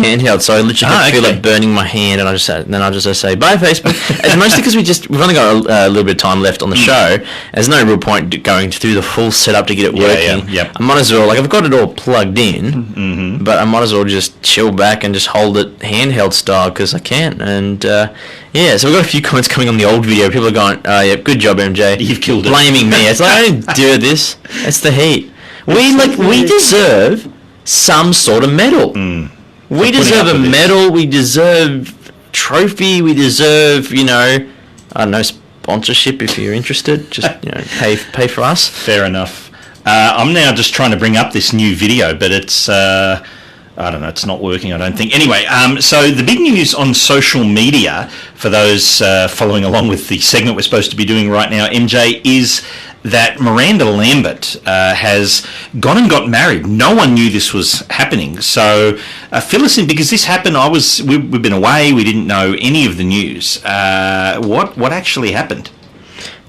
handheld, so I literally can feel it burning my hand, and then I just say bye Facebook. It's mostly because we've only got a little bit of time left on the show. There's no real point going through the full setup to get it working. I might as well, I've got it all plugged in, but I might as well just chill back and just hold it handheld style because I can. And so we've got a few comments coming on the old video. People are going, good job, MJ. You've killed it. Blaming me. It's like, I didn't do this. It's the heat. We deserve some sort of medal. We deserve a medal. We deserve trophy. We deserve, I don't know, sponsorship if you're interested. Just pay for us. Fair enough. I'm now just trying to bring up this new video, but it's I don't know, it's not working, I don't think. Anyway, so the big news on social media, for those following along with the segment we're supposed to be doing right now, MJ, is that Miranda Lambert has gone and got married. No one knew this was happening. So fill us in, because this happened. We've been away. We didn't know any of the news. What actually happened?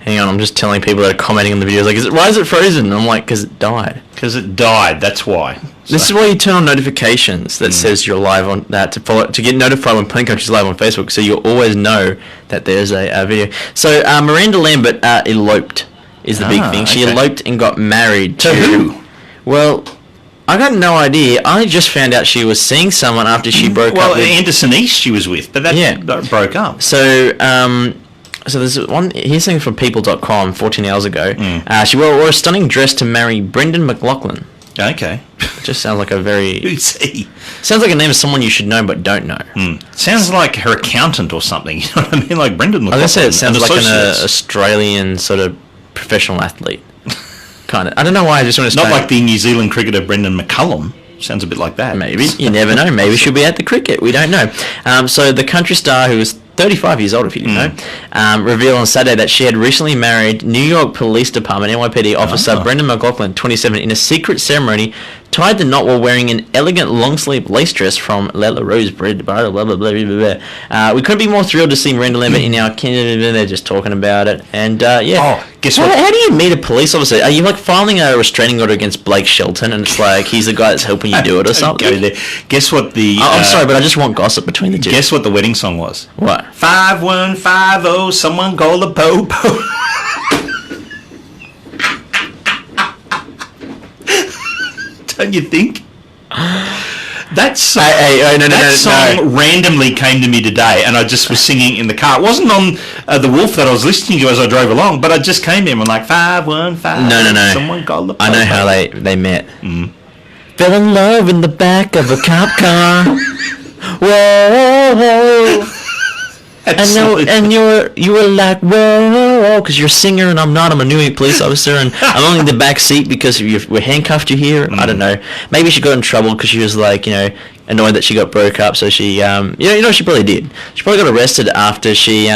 Hang on, I'm just telling people that are commenting on the videos, like, why is it frozen? And I'm like, because it died. Because it died, that's why. This is why you turn on notifications that says you're live on that to get notified when Plain Country's live on Facebook, so you'll always know that there's a video. So Miranda Lambert eloped is the big thing. She eloped and got married to who? Well, I got no idea. I just found out she was seeing someone after she broke up. Well, Anderson East she was with, but that broke up. So so there's one, here's something from people.com 14 hours ago. She wore a stunning dress to marry Brendan McLaughlin. Okay. It just sounds like a very... Who's he? Sounds like a name of someone you should know but don't know. Sounds like her accountant or something. You know what I mean? Like Brendan McLaughlin. I was going to say, it sounds like an Australian sort of professional athlete. Kind of. I don't know why I just want to... Not like the New Zealand cricketer Brendan McCullum. Sounds a bit like that. Maybe. You never know. Maybe she'll be at the cricket. We don't know. So the country star, who was 35 years old, if you didn't know, revealed on Saturday that she had recently married New York Police Department NYPD officer Brendan McLaughlin, 27, in a secret ceremony, tied the knot while wearing an elegant long-sleeve lace dress from Lella Rose Bread. Blah, blah, blah, blah, blah, blah. We couldn't be more thrilled to see Miranda Lambert in our... They're just talking about it. And, guess what? How do you meet a police officer? Are you, like, filing a restraining order against Blake Shelton, and it's like, he's the guy that's helping you do it or something? Go there. Guess what the... I'm sorry, but I just want gossip between the two. Guess what the wedding song was? What? 5150, someone call the po-po. Don't you think? That song, song randomly came to me today, and I just was singing in the car. It wasn't on The Wolf that I was listening to as I drove along, but I just came in and like 515. No. Someone called the po-po. I know how they met. Fell in love in the back of a cop car. Whoa. And you were like, whoa, because you're a singer and I'm not. I'm a New York police officer and I'm only in the back seat because we're handcuffed you here. I don't know. Maybe she got in trouble because she was like, annoyed that she got broke up. So she, she probably did. She probably got arrested after she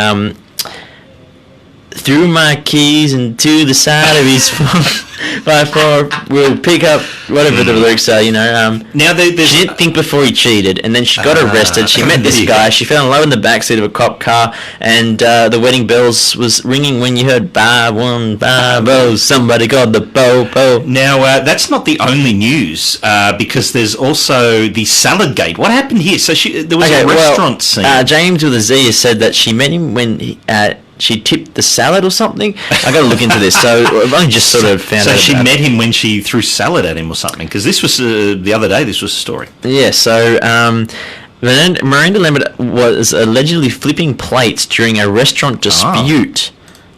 threw my keys into the side of his phone. We'll pick up whatever the lyrics are, Now she didn't think before he cheated, and then she got arrested. She met this guy. She fell in love in the backseat of a cop car, and the wedding bells was ringing when you heard 5150. Somebody called the po-po. Now that's not the only news, because there's also the salad gate. What happened here? So there was a restaurant scene. James with a Z has said that she met him when she tipped the salad or something. I got to look into this. So I've only just sort of found out. So she met him when she threw salad at him or something? Because this was the other day. This was a story. Yeah. So Miranda Lambert was allegedly flipping plates during a restaurant dispute.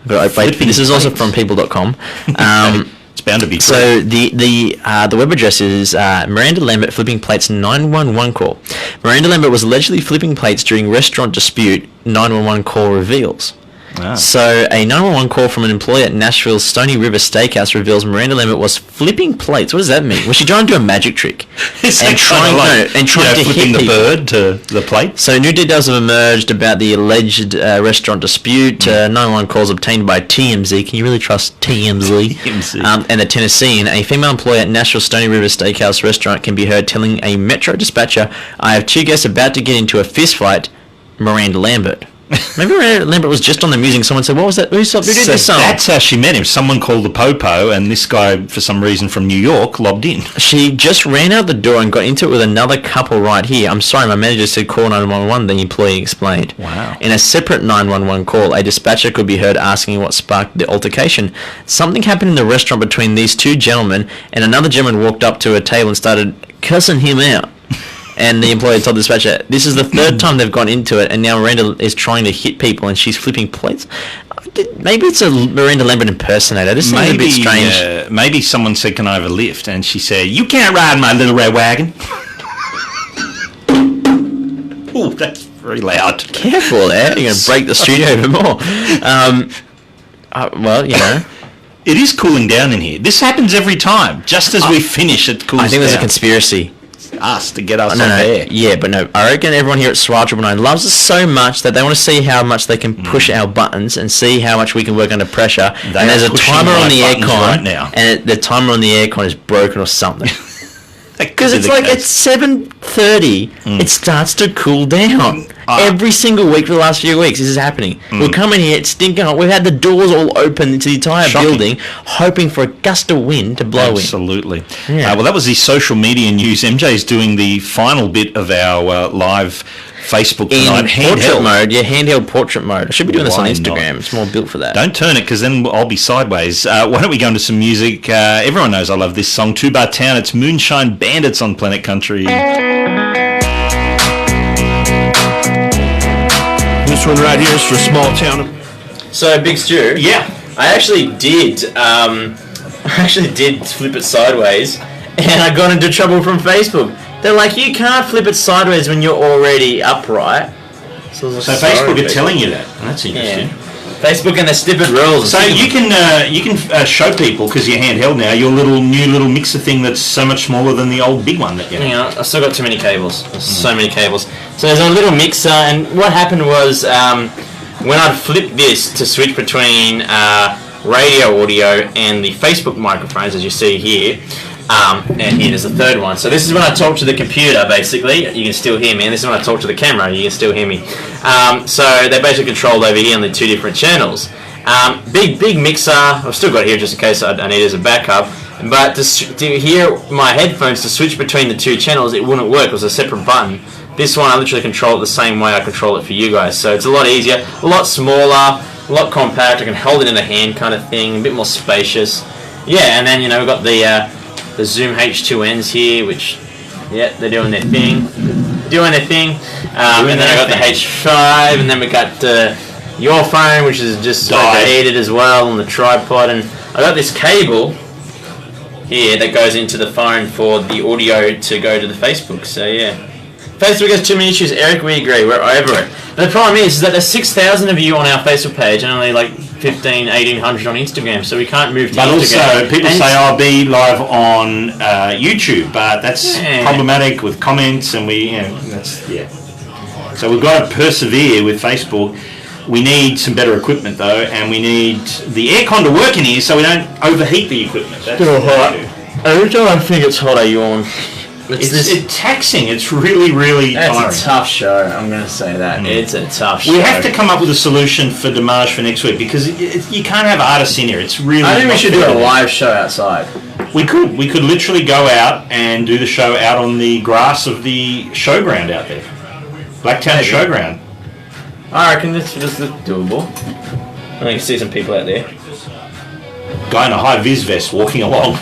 This is also from people.com. It's bound to be true. So the web address is Miranda Lambert flipping plates 911 call. Miranda Lambert was allegedly flipping plates during restaurant dispute. 911 call reveals. So a 911 call from an employee at Nashville's Stony River Steakhouse reveals Miranda Lambert was flipping plates. What does that mean? Was she trying to do a magic trick? and trying to flipping the bird to the plate? So new details have emerged about the alleged restaurant dispute. 911 calls obtained by TMZ. Can you really trust TMZ? TMZ. And the Tennessean, a female employee at Nashville's Stony River Steakhouse restaurant can be heard telling a Metro dispatcher, "I have two guests about to get into a fist fight. Miranda Lambert." Maybe Miranda Lambert was just on the music. Someone said, "What was that? Who did this song?" That's how she met him. Someone called the Popo, and this guy, for some reason from New York, lobbed in. She just ran out the door and got into it with another couple right here. I'm sorry, my manager said call 911, the employee explained. Wow. In a separate 911 call, a dispatcher could be heard asking what sparked the altercation. Something happened in the restaurant between these two gentlemen, and another gentleman walked up to a table and started cussing him out. And the employee told the dispatcher, this is the third time they've gone into it, and now Miranda is trying to hit people, and she's flipping plates. Maybe it's a Miranda Lambert impersonator. This seems a bit strange. Maybe someone said, can I have a lift? And she said, you can't ride my little red wagon. Oh, that's very loud. Careful there. You're going to break the studio even more. Well, you know. It is cooling down in here. This happens every time. Just as we finish, it cools down. I think there's a conspiracy. Us to get us on air. Yeah, but no. I reckon everyone here at Swat 999 loves us so much that they want to see how much they can push our buttons and see how much we can work under pressure. And there's a timer on the aircon right now. And the timer on the aircon is broken or something. Because it's like at 7:30, it starts to cool down. Every single week for the last few weeks, this is happening. We're coming here, it's stinking hot. We've had the doors all open into the entire building, hoping for a gust of wind to blow in. Absolutely. Yeah. Well, that was the social media news. MJ's doing the final bit of our live Facebook tonight. Portrait mode, handheld portrait mode. I should be doing this on Why Instagram. not? It's more built for that. Don't turn it, because then I'll be sideways. Why don't we go into some music? Everyone knows I love this song, Two Bar Town. It's Moonshine Bandits on Planet Country. This one right here is for Small Town. So, Big Stu. Yeah. I actually did flip it sideways, and I got into trouble from Facebook. They're like, you can't flip it sideways when you're already upright. So Facebook are telling you that. That's interesting. Yeah. Facebook and their stupid rules. So you can show people, because you're handheld now, your new little mixer thing that's so much smaller than the old big one that you have. Hang on, I've still got too many cables. There's so many cables. So there's a little mixer, and what happened was when I'd flip this to switch between radio audio and the Facebook microphones, as you see here, and here there's the third one. So this is when I talk to the computer, basically. You can still hear me. And this is when I talk to the camera. You can still hear me. So they're basically controlled over here on the two different channels. Big mixer. I've still got it here just in case I need it as a backup. But to hear my headphones, to switch between the two channels, it wouldn't work. It was a separate button. This one, I literally control it the same way I control it for you guys. So it's a lot easier, a lot smaller, a lot compact. I can hold it in the hand kind of thing, a bit more spacious. Yeah, and then, we've got the Zoom H2Ns here, which, they're doing their thing. And then I got the H5, and then we got your phone, which is just overheated as well on the tripod. And I got this cable here that goes into the phone for the audio to go to the Facebook. So, yeah. Facebook has too many issues. Eric, we agree. We're over it. But the problem is that there's 6,000 of you on our Facebook page and only like 1,800 on Instagram, so we can't move to Instagram. But also, people say, I'll be live on YouTube, but that's problematic with comments, and So we've got to persevere with Facebook. We need some better equipment, though, and we need the aircon to work in here so we don't overheat the equipment. That's still hot. Every time I think it's hot, I yawn. It's taxing. It's really, really tiring. It's a tough show. I'm going to say that. It's a tough show. We have to come up with a solution for Damage for next week, because you can't have artists in here. It's really. I think we should do a live show outside. We could. We could literally go out and do the show out on the grass of the showground out there, Blacktown Showground. I reckon this is doable. I can see some people out there. Guy in a high vis vest walking along.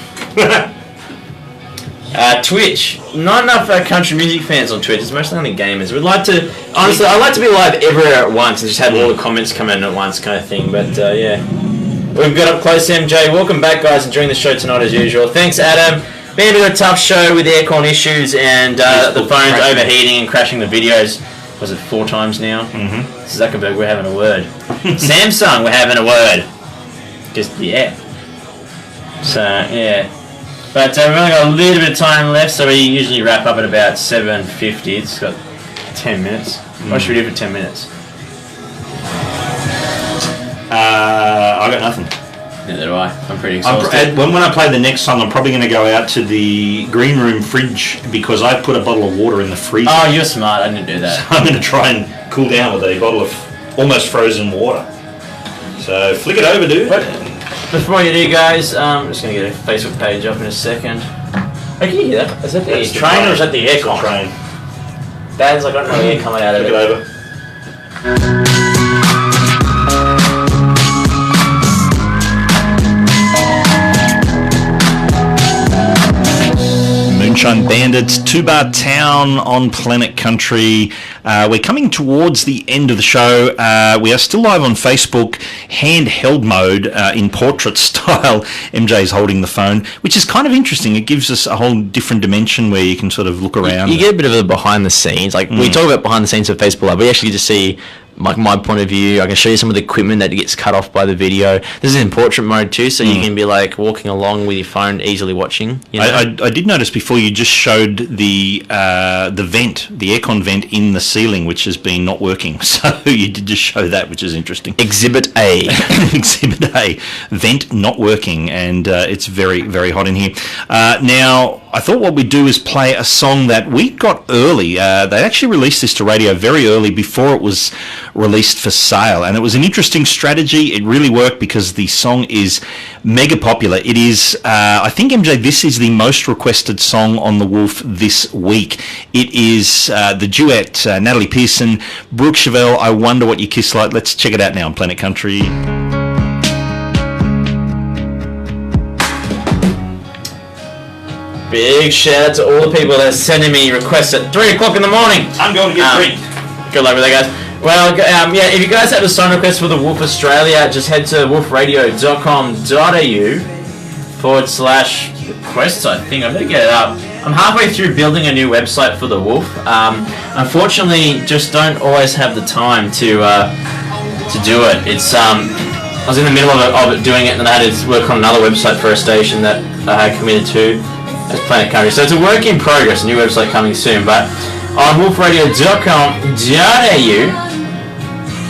Twitch. Not enough country music fans on Twitch. It's mostly only gamers. We'd like to. Honestly, I'd like to be live everywhere at once and just have all the comments come in at once, kind of thing. But yeah, we've got up close. MJ, welcome back, guys, enjoying the show tonight as usual. Thanks, Adam. Been a bit of a tough show with aircon issues and the phone's overheating and crashing the videos. Was it 4 times now? Mm-hmm. Zuckerberg, we're having a word. Samsung, we're having a word. Just yeah. So yeah. But we've only got a little bit of time left, so we usually wrap up at about 7:50. It's got 10 minutes. What should we do for 10 minutes? I got nothing. Neither do I. I'm pretty exhausted. When I play the next song, I'm probably going to go out to the green room fridge because I put a bottle of water in the freezer. Oh, you're smart. I didn't do that. So I'm going to try and cool down with a bottle of almost frozen water. So flick it over, dude. But before you do, guys, I'm just going to get a Facebook page up in a second. Oh, can you hear that? Is that the That's the train or train. is that the aircon? Train. Dad's like, I don't know the air coming out of Flick it. it over. Moonshine Bandits, Two Bar Town on Planet Country. We're coming towards the end of the show. We are still live on Facebook, handheld mode in portrait style. MJ's holding the phone, which is kind of interesting. It gives us a whole different dimension where you can sort of look around. You get a bit of the behind the scenes. Like, we talk about behind the scenes of Facebook Live. We actually just see like my point of view. I can show you some of the equipment that gets cut off by the video. This is in portrait mode too, so you can be like walking along with your phone, easily watching. You know? I did notice before you just showed the vent, the aircon vent in the ceiling, which has been not working. So you did just show that, which is interesting. Exhibit A. Exhibit A, vent not working, and it's very, very hot in here. Now, I thought what we'd do is play a song that we got early. They actually released this to radio very early before it was released for sale, and it was an interesting strategy. It really worked because the song is mega popular. It is, I think, MJ, this is the most requested song on The Wolf this week. It is the duet, Natalie Pearson, Brooke Chevelle, I Wonder What You Kiss Like. Let's check it out now on Planet Country. Big shout out to all the people that are sending me requests at 3 o'clock in the morning. I'm going to get three. Good luck with that, guys. Well, yeah, if you guys have a song request for the Wolf Australia, just head to wolfradio.com.au/requests, I think. I'm going to get it up. I'm halfway through building a new website for the Wolf. Unfortunately, just don't always have the time to do it. It's I was in the middle of it doing it, and then I had to work on another website for a station that I had committed to as Planet Country. So it's a work in progress, a new website coming soon, but on wolfradio.com.au,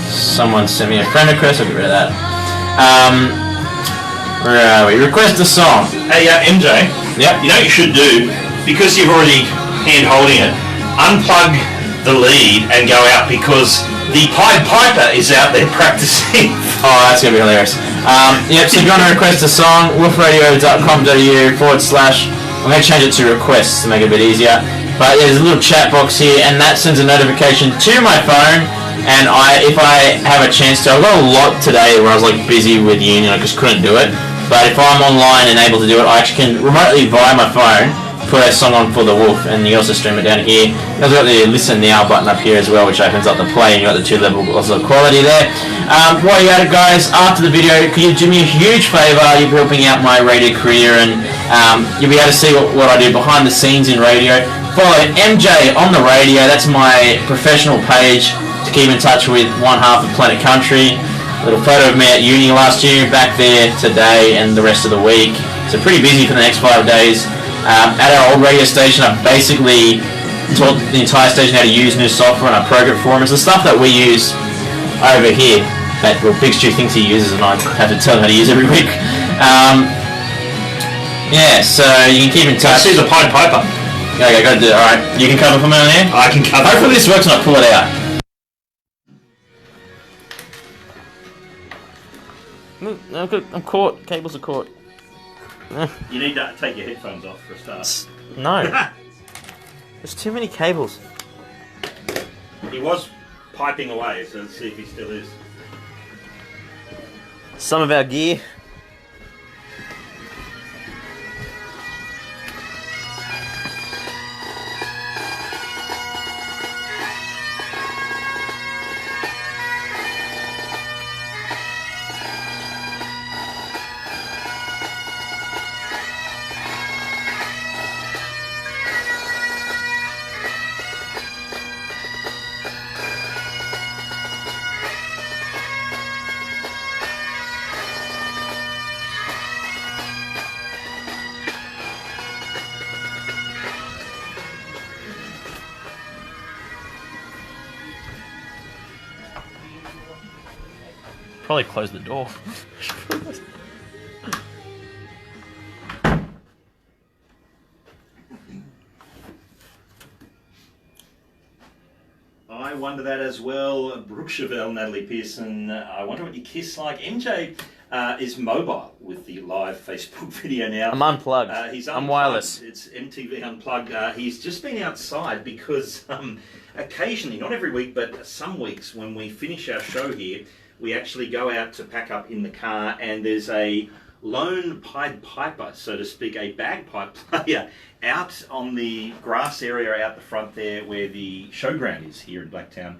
someone sent me a friend request. I'll get rid of that. Where are we? Request a song. Hey, MJ. Yep. You know what you should do? Because you've already hand-holding it, unplug the lead and go out, because the Pied Piper is out there practicing. Oh, that's going to be hilarious. Yep, so if you want to request a song, wolfradio.com.au/, I'm going to change it to requests to make it a bit easier. But there's a little chat box here, and that sends a notification to my phone. And if I have a chance to, I've got a lot today where I was like busy with uni and I just couldn't do it. But if I'm online and able to do it, I actually can remotely via my phone put a song on for the Wolf, and you also stream it down here. I've got the Listen Now button up here as well, which opens up the play, and you've got the 2 levels of quality there. While you're at it, guys, after the video, can you do me a huge favour? You'll be helping out my radio career, and you'll be able to see what I do behind the scenes in radio. Follow MJ on the radio. That's my professional page to keep in touch with one half of Planet Country. A little photo of me at uni last year, back there today and the rest of the week. So pretty busy for the next 5 days. At our old radio station, I've basically taught the entire station how to use new software, and I program for them. It's the stuff that we use over here that Big Stu thinks he uses, and I have to tell him how to use every week. Yeah, so you can keep in touch. I see the Pied Piper. Okay, gotta do it. Alright, you can cover for me on here? I can cover. Hopefully this works and I pull it out. I'm caught. Cables are caught. You need to take your headphones off for a start. No. There's too many cables. He was piping away, so let's see if he still is. Some of our gear. Probably close the door. I wonder that as well. Brooke Chevelle, Natalie Pearson, I wonder what your kiss like. MJ is mobile with the live Facebook video now. I'm unplugged. He's I'm unplugged. wireless. It's MTV Unplugged. He's just been outside because occasionally, not every week, but some weeks when we finish our show here, we actually go out to pack up in the car and there's a lone Pied Piper, so to speak, a bagpipe player out on the grass area out the front there where the showground is here in Blacktown,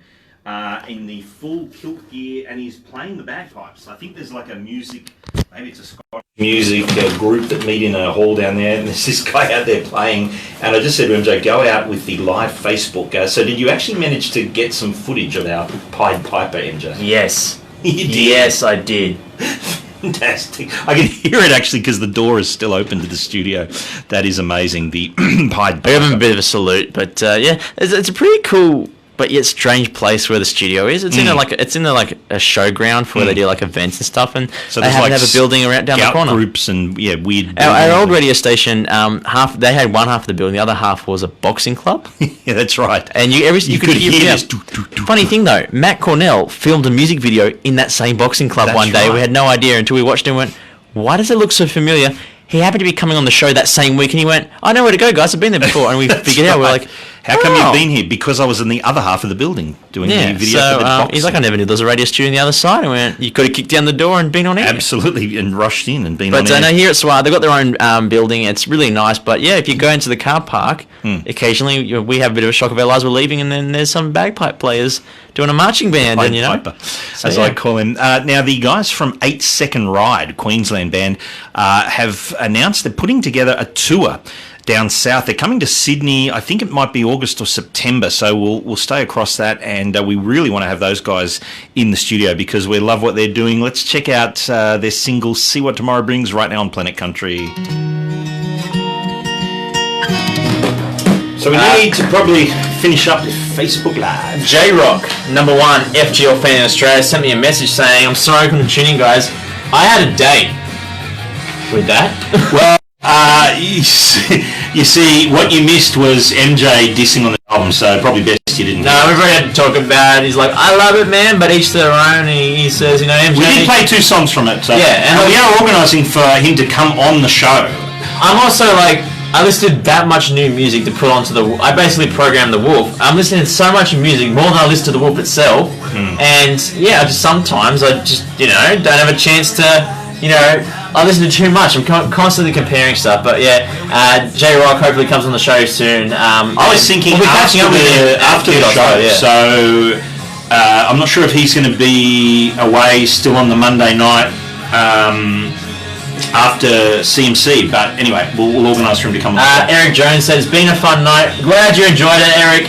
in the full kilt gear, and he's playing the bagpipes. I think there's like a music, maybe it's a Scottish music group that meet in a hall down there, and there's this guy out there playing, and I just said to MJ, go out with the live Facebook. So did you actually manage to get some footage of our Pied Piper, MJ? Yes. You did? Yes, I did. Fantastic. I can hear it actually because the door is still open to the studio. That is amazing. The Pied I give him a bit of a salute, but yeah, it's a pretty cool but yet strange place where the studio is. It's in a showground for where they do like events and stuff, and So they there's happen like to have a building around down the scout corner. groups and weird. Our old radio station, they had one half of the building, the other half was a boxing club, Yeah, that's right. and you could hear this. Funny thing though, Matt Cornell filmed a music video in that same boxing club That's one day. right. We had no idea until we watched it and went, "Why does it look so familiar?" He happened to be coming on the show that same week, and he went, "I know where to go, guys. I've been there before." And we figured out, we're right. like, How come "Oh." you've been here? Because I was in the other half of the building doing the video for the boxing. He's like, "I never knew there was a radio studio on the other side." And we went, "You could have kicked down the door and been on air." Absolutely, and rushed in and been But on air. no, here at Swar, they've got their own building. It's really nice. But yeah, if you go into the car park, occasionally we have a bit of a shock of our lives. We're leaving, and then there's some bagpipe players doing a marching band, Pied and Piper, So, as yeah. I call him. Now, the guys from 8 Second Ride, Queensland band, have announced they're putting together a tour down south. They're coming to Sydney. I think it might be August or September, so we'll stay across that, and we really want to have those guys in the studio because we love what they're doing. Let's check out their single, See What Tomorrow Brings, right now on Planet Country. So we need to probably finish up with Facebook Live. J-Rock, #1 FGL fan in Australia, sent me a message saying, "I'm sorry I couldn't tune in, guys. I had a date with that." Well, you see, what you missed was MJ dissing on the album, so probably best you didn't. No, we've already had to talk about it. He's like, "I love it, man, but each their own." He says, MJ... We did play 2 songs from it. So, Yeah, and we are organising for him to come on the show. I'm also like, I listed that much new music to put onto I basically programmed the Wolf. I'm listening to so much music, more than I listen to the Wolf itself. And yeah, sometimes I just, don't have a chance to, I listen to too much. I'm constantly comparing stuff. But yeah, J-Rock hopefully comes on the show soon. I was thinking we'll be catching up with him after the show. yeah. So I'm not sure if he's going to be away still on the Monday night after CMC, but anyway, we'll organise for him to come on. Eric Jones said, "It's been a fun night. Glad you enjoyed it, Eric."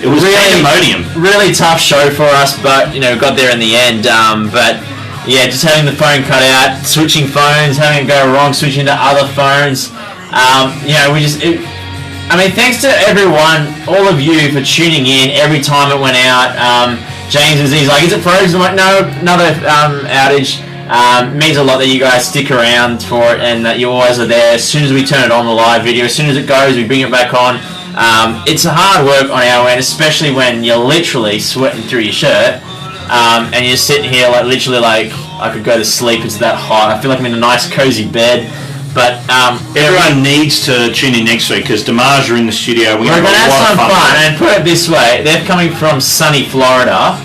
It was pandemonium. Really tough show for us, but got there in the end. But yeah, just having the phone cut out, switching phones, having it go wrong, switching to other phones. Thanks to everyone, all of you, for tuning in every time it went out. James he's like, "Is it frozen?" I'm like, "No, another outage." Means a lot that you guys stick around for it and that you always are there. As soon as we turn it on, the live video, as soon as it goes, we bring it back on. It's hard work on our end, especially when you're literally sweating through your shirt, and you're sitting here I could go to sleep. It's that hot. I feel like I'm in a nice cozy bed. But everyone needs to tune in next week because Damage are in the studio. We're going to have some fun. And put it this way, they're coming from sunny Florida,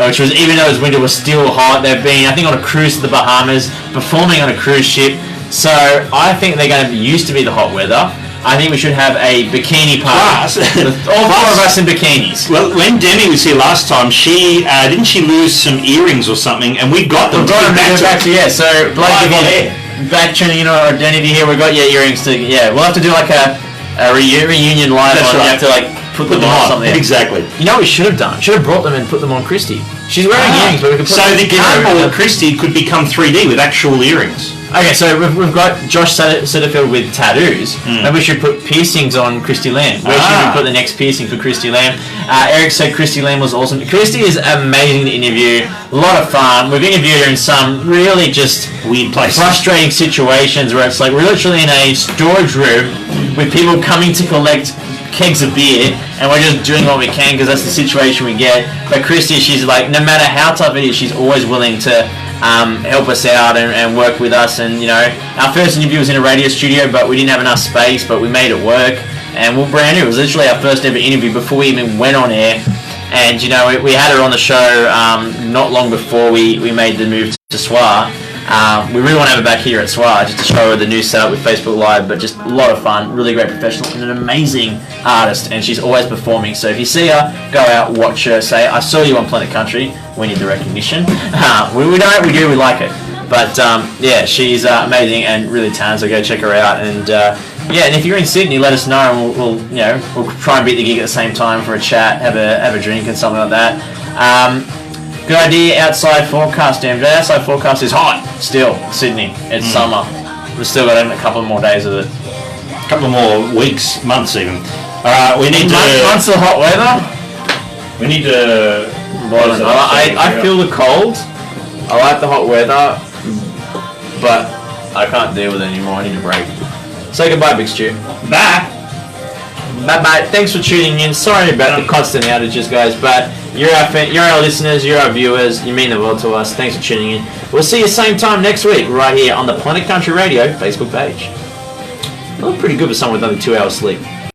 which was, even though winter was still hot, they've been, I think, on a cruise to the Bahamas, performing on a cruise ship. So I think they're going to be used to be the hot weather. I think we should have a bikini party. All 4 of us in bikinis. Well, when Demi was here last time, she didn't she lose some earrings or something, and we got them. So back tuning in our identity here, we got your earrings to. Yeah, we'll have to do like a reunion live. That's on. right. You have to put them on something. Exactly. You know what we should have done? Should have brought them and put them on Christy. She's wearing earrings, but we could put so them the cardboard Christy could become 3D with actual earrings. Okay, so we've got Josh Setterfield with tattoos. Maybe we should put piercings on Christy Lamb. Where should we put the next piercing for Christy Lamb? Eric said Christy Lamb was awesome. Christy is amazing to interview. A lot of fun. We've interviewed her in some really just weird places, frustrating situations where it's like we're literally in a storage room with people coming to collect kegs of beer, and we're just doing what we can because that's the situation we get. But Christy, she's like, no matter how tough it is, she's always willing to help us out and work with us. And our first interview was in a radio studio, but we didn't have enough space, but we made it work. And we're brand new. It was literally our first ever interview before we even went on air. And we had her on the show not long before we made the move to SWA. We really want to have her back here at SWA just to show her the new setup with Facebook Live, but just a lot of fun, really great professional, and an amazing artist, and she's always performing. So if you see her, go out, watch her, say, I saw you on Planet Country, we need the recognition. We don't, we do, we like it. But yeah, she's amazing and really talented, so go check her out. And yeah, and if you're in Sydney, let us know, and we'll try and beat the gig at the same time for a chat, have a drink and something like that. Good idea. Outside forecast, MJ. Outside forecast is hot still. Sydney. It's summer. We've still got a couple more days of it. A couple more weeks, months even. We need months of hot weather. We need to. I feel the cold. I like the hot weather, but I can't deal with it anymore. I need a break. Say goodbye, Big Stu. Bye. Bye. Thanks for tuning in. Sorry about the constant outages, guys, but you're our listeners, you're our viewers. You mean the world to us. Thanks for tuning in. We'll see you same time next week, right here on the Planet Country Radio Facebook page. You look pretty good for someone with only 2 hours sleep.